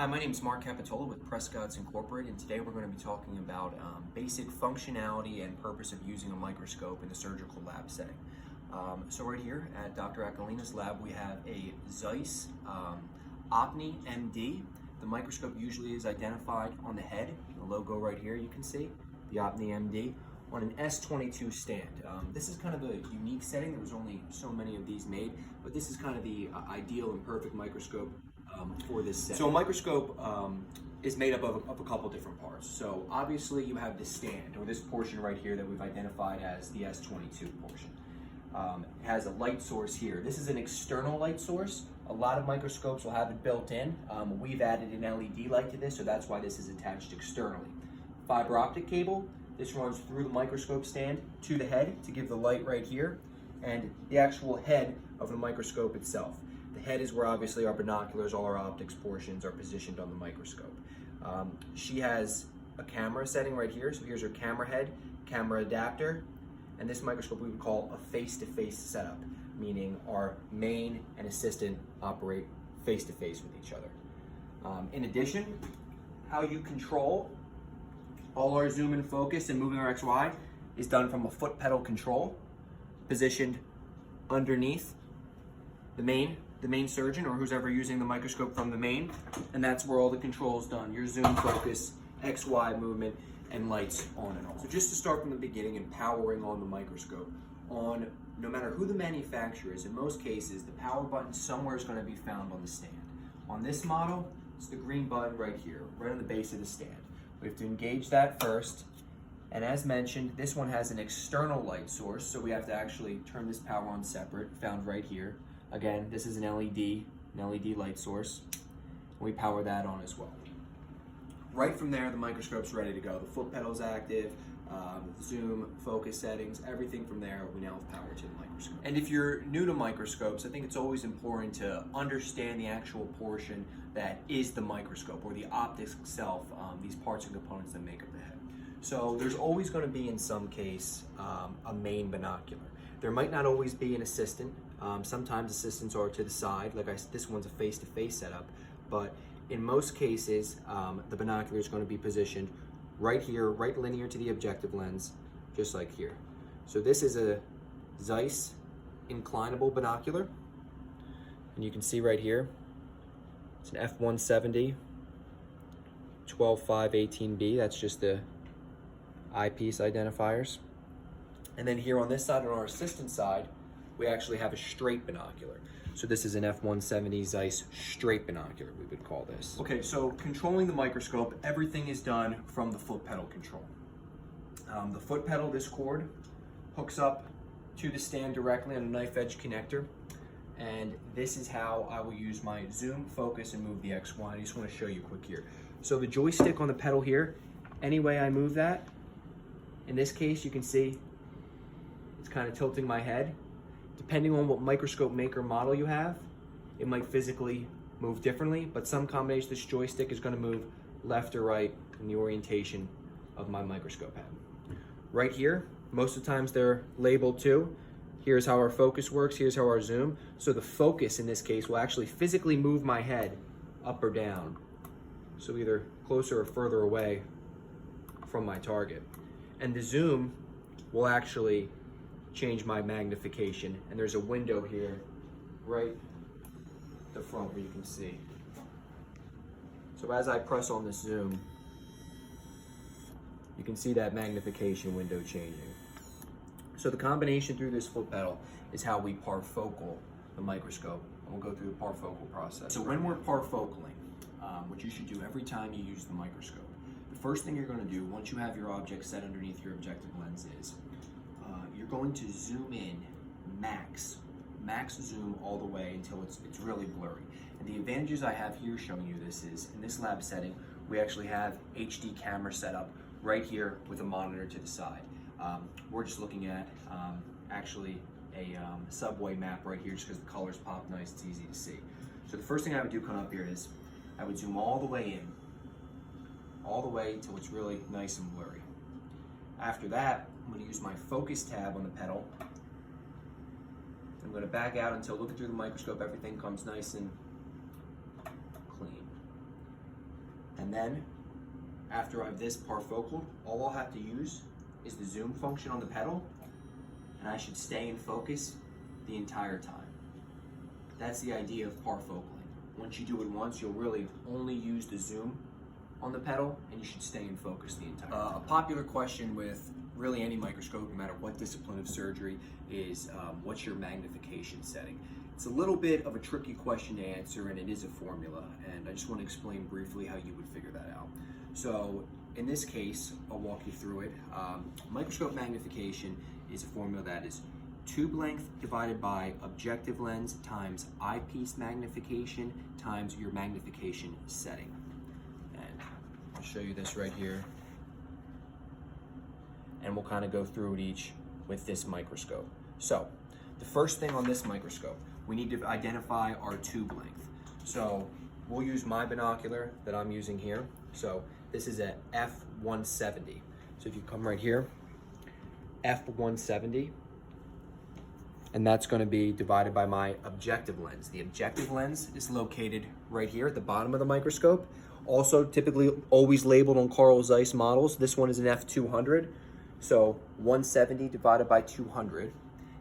Hi, my name is Mark Capitola with Prescott's Incorporated, and today we're going to be talking about basic functionality and purpose of using a microscope in a surgical lab setting. So right here at Dr. Acolina's lab, we have a Zeiss Opni MD. The microscope usually is identified on the head, the logo right here you can see, the Opni MD, on an S22 stand. This is kind of a unique setting. There was only so many of these made, but this is kind of the ideal and perfect microscope for this setting. So a microscope is made up of a couple different parts. So obviously you have the stand, or this portion right here that we've identified as the S22 portion. It has a light source here. This is an external light source. A lot of microscopes will have it built in. We've added an LED light to this, so that's why this is attached externally. Fiber optic cable. This runs through the microscope stand to the head to give the light right here, and the actual head of the microscope itself. The head is where obviously our binoculars, all our optics portions are positioned on the microscope. She has a camera setting right here, so here's her camera head, camera adapter, and this microscope we would call a face-to-face setup, meaning our main and assistant operate face-to-face with each other. In addition, how you control all our zoom and focus and moving our XY is done from a foot pedal control positioned underneath the main surgeon, or who's ever using the microscope from the main, and that's where all the control is done. Your zoom, focus, XY movement, and lights on and off. So just to start from the beginning and powering on the microscope, no matter who the manufacturer is, in most cases, the power button somewhere is going to be found on the stand. On this model, it's the green button right here, right on the base of the stand. We have to engage that first, and as mentioned, this one has an external light source, so we have to actually turn this power on separate, found right here. Again, this is an LED light source. We power that on as well. Right from there, the microscope's ready to go. The foot pedal's active, zoom, focus settings, everything from there, we now have power to the microscope. And if you're new to microscopes, I think it's always important to understand the actual portion that is the microscope, or the optics itself, these parts and components that make up the head. So there's always going to be, in some case, a main binocular. There might not always be an assistant. Sometimes assistants are to the side, this one's a face-to-face setup, but in most cases, the binocular is going to be positioned right here, right linear to the objective lens, just like here. So this is a Zeiss inclinable binocular, and you can see right here, it's an F170 12-5-18B. That's just the eyepiece identifiers. And then here on this side, on our assistant side, we actually have a straight binocular. So this is an F170 Zeiss straight binocular, we would call this. Okay, so controlling the microscope, everything is done from the foot pedal control. The foot pedal, this cord, hooks up to the stand directly on a knife edge connector. And this is how I will use my zoom, focus, and move the XY. I just want to show you quick here. So the joystick on the pedal here, any way I move that, in this case, you can see it's kind of tilting my head. Depending on what microscope maker model you have, it might physically move differently, but some combination of this joystick is going to move left or right in the orientation of my microscope head. Right here, most of the times they're labeled too. Here's how our focus works, here's how our zoom. So the focus in this case will actually physically move my head up or down. So either closer or further away from my target. And the zoom will actually change my magnification, and there's a window here right at the front where you can see. So as I press on this zoom, you can see that magnification window changing. So the combination through this foot pedal is how we parfocal the microscope, and we'll go through the parfocal process. So when we're parfocaling, what you should do every time you use the microscope, the first thing you're going to do once you have your object set underneath your objective lens is you're going to zoom in max zoom all the way until it's really blurry. And the advantages I have here showing you this is, in this lab setting, we actually have HD camera set up right here with a monitor to the side. We're just looking at actually a subway map right here just because the colors pop nice, it's easy to see. So the first thing I would do coming up here is I would zoom all the way in, all the way until it's really nice and blurry. After that, I'm going to use my focus tab on the pedal. I'm going to back out until, looking through the microscope, everything comes nice and clean. And then after I have this parfocal, all I'll have to use is the zoom function on the pedal, and I should stay in focus the entire time. That's the idea of parfocaling. Once you do it once, you'll really only use the zoom on the pedal, and you should stay in focus the entire time. A popular question with really any microscope, no matter what discipline of surgery, is what's your magnification setting? It's a little bit of a tricky question to answer, and it is a formula, and I just want to explain briefly how you would figure that out. So in this case, I'll walk you through it. Microscope magnification is a formula that is tube length divided by objective lens times eyepiece magnification times your magnification setting. And I'll show you this right here. And we'll kind of go through it each with this microscope. So the first thing on this microscope, we need to identify our tube length. So we'll use my binocular that I'm using here. So this is a f170. So if you come right here, f170, and that's going to be divided by my objective lens. The objective lens is located right here at the bottom of the microscope. Also typically always labeled on Carl Zeiss models. This one is an f200. So 170 divided by 200.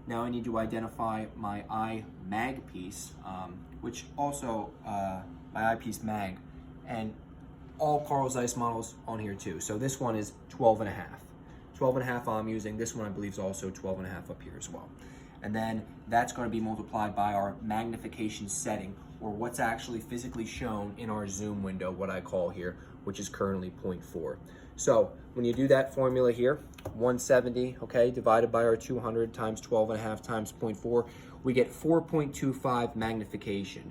Now I need to identify my eye mag piece, which also my eyepiece mag, and all Carl Zeiss models on here too. So this one is 12 and a half. 12 and a half I'm using. This one I believe is also 12 and a half up here as well. And then that's going to be multiplied by our magnification setting, or what's actually physically shown in our zoom window, what I call here, which is currently 0.4. So when you do that formula here, 170, okay, divided by our 200 times 12 and a half times 0.4, we get 4.25 magnification.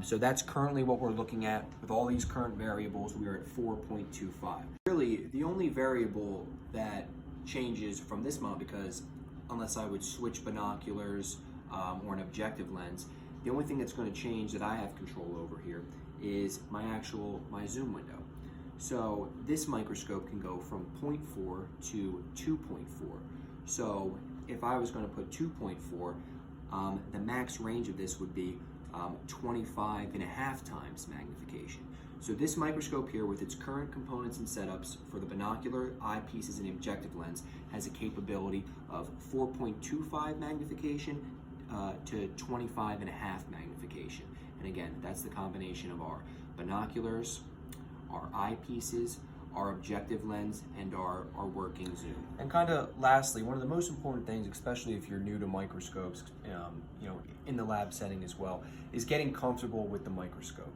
So that's currently what we're looking at. With all these current variables, we are at 4.25. Really, the only variable that changes from this model, because unless I would switch binoculars or an objective lens, the only thing that's going to change that I have control over here is my zoom window. So this microscope can go from 0.4 to 2.4. So if I was going to put 2.4, the max range of this would be 25 and a half times magnification. So this microscope here, with its current components and setups for the binocular, eyepieces, and the objective lens, has a capability of 4.25 magnification to 25 and a half magnification. And again, that's the combination of our binoculars, our eyepieces, our objective lens, and our working zoom. And kind of lastly, one of the most important things, especially if you're new to microscopes, in the lab setting as well, is getting comfortable with the microscope.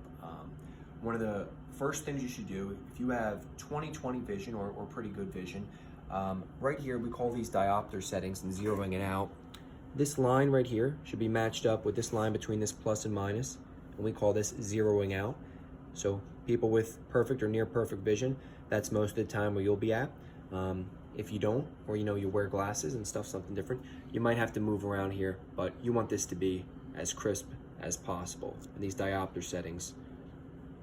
One of the first things you should do, if you have 20/20 vision or pretty good vision, right here we call these diopter settings and zeroing it out. This line right here should be matched up with this line between this plus and minus, and we call this zeroing out. So people with perfect or near perfect vision, that's most of the time where you'll be at. If you don't, or you wear glasses and stuff, something different, you might have to move around here, but you want this to be as crisp as possible. And these diopter settings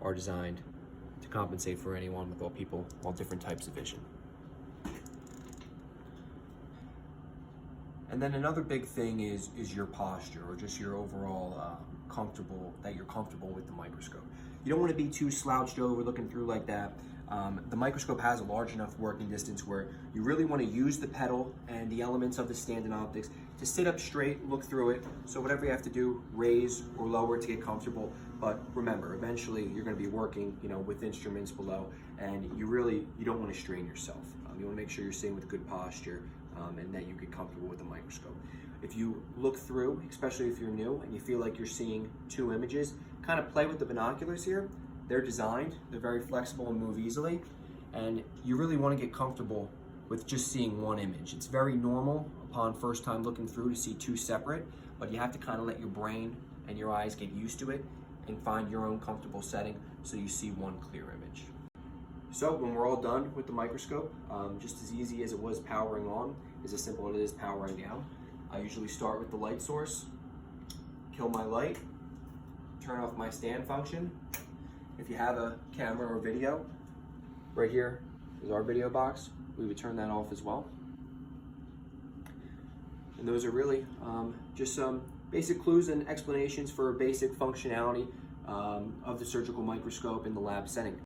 are designed to compensate for anyone with all different types of vision. And then another big thing is your posture, or just your overall that you're comfortable with the microscope. You don't want to be too slouched over looking through like that. The microscope has a large enough working distance where you really want to use the pedal and the elements of the stand in optics to sit up straight, look through it. So whatever you have to do, raise or lower to get comfortable. But remember, eventually you're going to be working, with instruments below, and you don't want to strain yourself. You want to make sure you're sitting with good posture and that you get comfortable with the microscope. If you look through, especially if you're new and you feel like you're seeing two images, kind of play with the binoculars here. They're designed, they're very flexible and move easily, and you really want to get comfortable with just seeing one image. It's very normal upon first time looking through to see two separate, but you have to kind of let your brain and your eyes get used to it and find your own comfortable setting so you see one clear image. So when we're all done with the microscope, just as easy as it was powering on, is as simple as it is powering down. I usually start with the light source, kill my light, turn off my stand function. If you have a camera or video, right here is our video box. We would turn that off as well. And those are really just some basic clues and explanations for basic functionality of the surgical microscope in the lab setting.